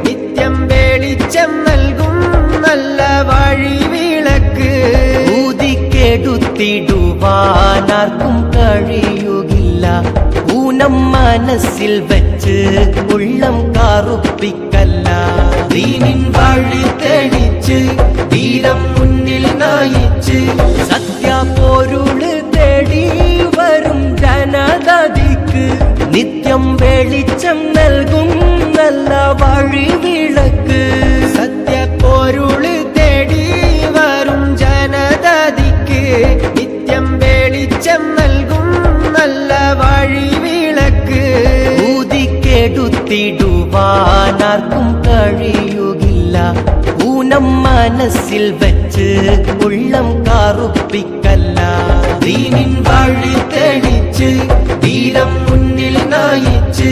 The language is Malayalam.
നിത്യം വെളിച്ചം നൽകും നല്ല വഴിവിളക്ക്. ഊതിക്കെടുത്തിടുവാനാർക്കും കഴിയുകില്ല, ഊനം മനസ്സിൽ വെച്ച് ഉള്ളം കാറുപ്പിക്കല്ല. ദീനിൻ വഴി തെളിച്ച് വീരം മുന്നിൽ നയിച്ച് സത്യപൊരുള് തേടി വരും ജനതയ്ക്ക് നിത്യം വെളിച്ചം നൽകും നല്ല വഴിവിളക്ക്. സത്യപ്പൊരുള് തേടി വരും ജനതയ്ക്ക് നിത്യം വെളിച്ചം നൽകും നല്ല വഴിവിളക്ക്. ഊതിക്കെടുത്തിടുവാനാർക്കും കഴിയുകില്ല, ഊനം മനസ്സിൽ വെച്ച് ഉള്ളം കാറുപ്പിക്കല്ല. ദീനിൻ വഴി തെളിച്ച് വീരം മുന്നിൽ നയിച്ച്